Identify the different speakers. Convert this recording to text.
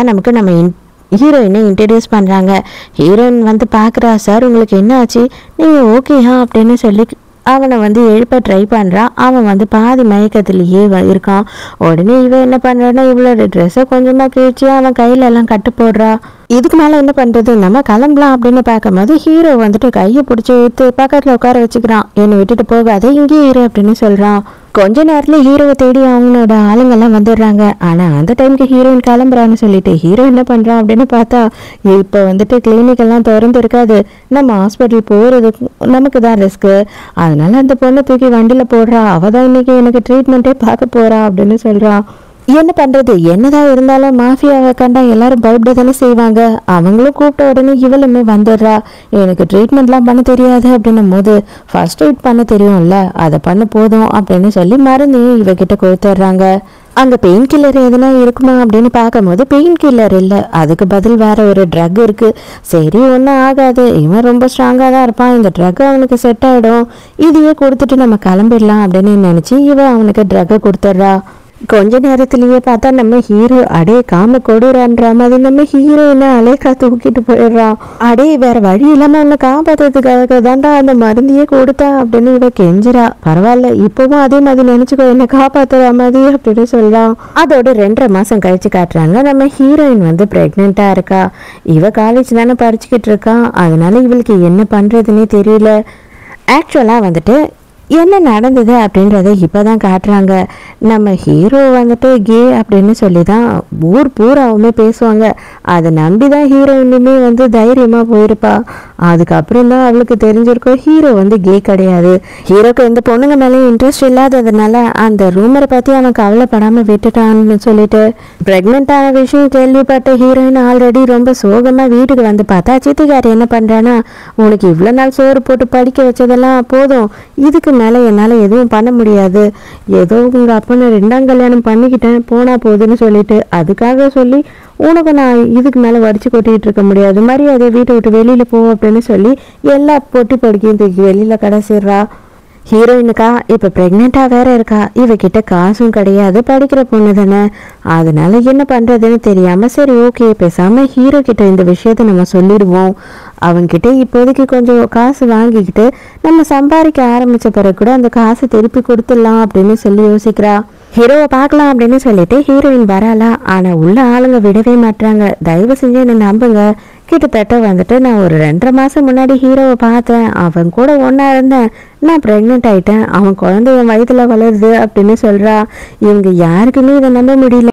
Speaker 1: நமக்கு நம்ம ஹீரோயினை இன்ட்ரடியூஸ் பண்ணுறாங்க. ஹீரோயின் வந்து பார்க்குறா, சார் உங்களுக்கு என்ன ஆச்சு, நீங்கள் ஓகேயா அப்படின்னு சொல்லி அவனை வந்து எழுப்ப ட்ரை பண்ணுறான். அவன் வந்து பாதி மயக்கத்திலேயே இருக்கான். உடனே இவன் என்ன பண்ணுறான்னா இவளோட ட்ரெஸ்ஸை கொஞ்சமாக கிழிச்சு அவன் கையிலெல்லாம் கட்டு போடுறா. இதுக்கு மேலே என்ன பண்ணுறது, நம்ம கிளம்பலாம் அப்படின்னு பார்க்கும்போது ஹீரோ வந்துட்டு கையை பிடிச்சி எடுத்து பக்கத்தில் உட்கார வச்சுக்கிறான். என்னை விட்டுட்டு போகாத, இங்கேயே இரு அப்படின்னு சொல்கிறான். கொஞ்ச நேரத்தில் ஹீரோவை தேடி அவங்களோட ஆளுங்கெல்லாம் வந்துடுறாங்க. ஆனால் அந்த டைமுக்கு ஹீரோயின் கிளம்புறான்னு சொல்லிட்டு ஹீரோ என்ன பண்ணுறான் அப்படின்னு பார்த்தா, இப்போ வந்துட்டு கிளினிக்கெல்லாம் திறந்து இருக்காது, நம்ம ஹாஸ்பிட்டல் போகிறதுக்கு நமக்கு தான் ரிஸ்க்கு, அதனால அந்த பொண்ணை தூக்கி வண்டியில் போடுறா. அவள் தான் இன்னைக்கு எனக்கு ட்ரீட்மெண்ட்டே பார்க்க போகிறா அப்படின்னு சொல்கிறான். என்ன பண்ணுறது, என்னதான் இருந்தாலும் மாஃபியாவை கண்டா எல்லாரும் பயப்பட தானே செய்வாங்க. அவங்களும் கூப்பிட்ட உடனே இவளுமே வந்துடுறா. எனக்கு ட்ரீட்மெண்ட்லாம் பண்ண தெரியாது அப்படின்னும் போது ஃபர்ஸ்ட் எய்ட் பண்ண தெரியும்ல, அதை பண்ண போதும் அப்படின்னு சொல்லி மருந்தையும் இவகிட்ட கொடுத்துட்றாங்க. அங்கே பெயின் கில்லர் எதுனா இருக்குமா அப்படின்னு பார்க்கும்போது பெயின் கில்லர் இல்லை, அதுக்கு பதில் வேற ஒரு ட்ரக் இருக்குது. சரி ஒன்றும் ஆகாது, இவன் ரொம்ப ஸ்ட்ராங்காக தான் இருப்பான், இந்த ட்ரக் அவனுக்கு செட் ஆகிடும், இதையே கொடுத்துட்டு நம்ம கிளம்பிடலாம் அப்படின்னு நினச்சி இவன் அவனுக்கு ட்ரக்கை கொடுத்துட்றா. கொஞ்ச நேரத்திலேயே பார்த்தா நம்ம ஹீரோ அடே காம கொடுறான்ற மாதிரி நம்ம ஹீரோயினை அலேக்கா தூக்கிட்டு போயிடுறான். அடே வேற வழி இல்லாம உன்னை காப்பாத்துறதுக்காக தாண்டா அந்த மருந்தையே கொடுத்தான் அப்படின்னு இவ கெஞ்சிரா. பரவாயில்ல, இப்பவும் அதே மாதிரி நினைச்சுக்கோ, என்ன காப்பாத்துற மாதிரி அப்படின்னு சொல்றான். அதோட 2.5 மாசம் கழிச்சு காட்டுறாங்க, நம்ம ஹீரோயின் வந்து பிரெக்னெண்டா இருக்கா. இவ காலேஜ் தானே படிச்சுக்கிட்டு இருக்கா, அதனால இவளுக்கு என்ன பண்றதுன்னே தெரியல. ஆக்சுவலா வந்துட்டு என்ன நடந்தது அப்படின்றத இப்போதான் காட்டுறாங்க. நம்ம ஹீரோ வந்துட்டு கே அப்படின்னு சொல்லி தான் ஊர் பூராவுமே பேசுவாங்க. அதை நம்பி தான் ஹீரோயினுமே வந்து தைரியமாக போயிருப்பா. அதுக்கப்புறம் தான் அவளுக்கு தெரிஞ்சிருக்கும் ஹீரோ வந்து கே கிடையாது. ஹீரோக்கு எந்த பொண்ணுங்க மேலேயும் இன்ட்ரெஸ்ட் இல்லாததுனால அந்த ரூமரை பற்றி அவன் கவலைப்படாமல் விட்டுட்டான்னு சொல்லிட்டு ப்ரெக்னென்ட்டான விஷயம் கேள்விப்பட்ட ஹீரோயின் ஆல்ரெடி ரொம்ப சோகமாக வீட்டுக்கு வந்து பார்த்தா சித்திகாரி என்ன பண்ணுறான்னா, உனக்கு இவ்வளோ நாள் சோறு போட்டு படிக்க வச்சதெல்லாம் போதும், இதுக்கு மேலே என்னால் எதுவும் பண்ண முடியாது, ஏதோ உங்கள் அப்பனை 2ஆம் கல்யாணம் பண்ணிக்கிட்டேன் போனா போதுன்னு சொல்லிட்டு அதுக்காக சொல்லி உனக்கு நான் இதுக்கு மேலே வடிச்சு கொட்டிகிட்டு இருக்க முடியாது, மரியாதை வீட்டை விட்டு வெளியில் போ அப்படின்னு சொல்லி எல்லா பொட்டி படிக்கையும் தூக்கி வெளியில் கடைசிடுறா. ஹீரோயினுக்கா இப்போ ப்ரெக்னெண்ட்டாக வேற இருக்கா, இவகிட்ட காசும் கிடையாது, படிக்கிற பொண்ணு தானே, அதனால என்ன பண்ணுறதுன்னு தெரியாமல் சரி ஓகே பேசாமல் ஹீரோ கிட்ட இந்த விஷயத்த நம்ம சொல்லிடுவோம், அவன்கிட்ட இப்போதைக்கு கொஞ்சம் காசு வாங்கிக்கிட்டு நம்ம சம்பாதிக்க ஆரம்பித்த பிறகு கூட அந்த காசை திருப்பி கொடுத்துடலாம் அப்படின்னு சொல்லி யோசிக்கிறா. ஹீரோவை பார்க்கலாம் அப்படின்னு சொல்லிட்டு ஹீரோயின் வராளா. ஆனால் உள்ள ஆளுங்க விடவே மாட்டாங்க. தயவு செஞ்சு என்ன நம்புங்க, கிட்டத்தட்ட வந்துட்டு நான் ஒரு 2.5 மாதம் முன்னாடி ஹீரோவை பார்த்தேன், அவன் கூட ஒன்றா இருந்தேன், நான் ப்ரெக்னென்ட் ஆகிட்டேன், அவன் குழந்தை என் வயிற்றுல வளருது அப்படின்னு சொல்கிறா. இவங்க யாருக்குமே இதை நம்ப முடியல.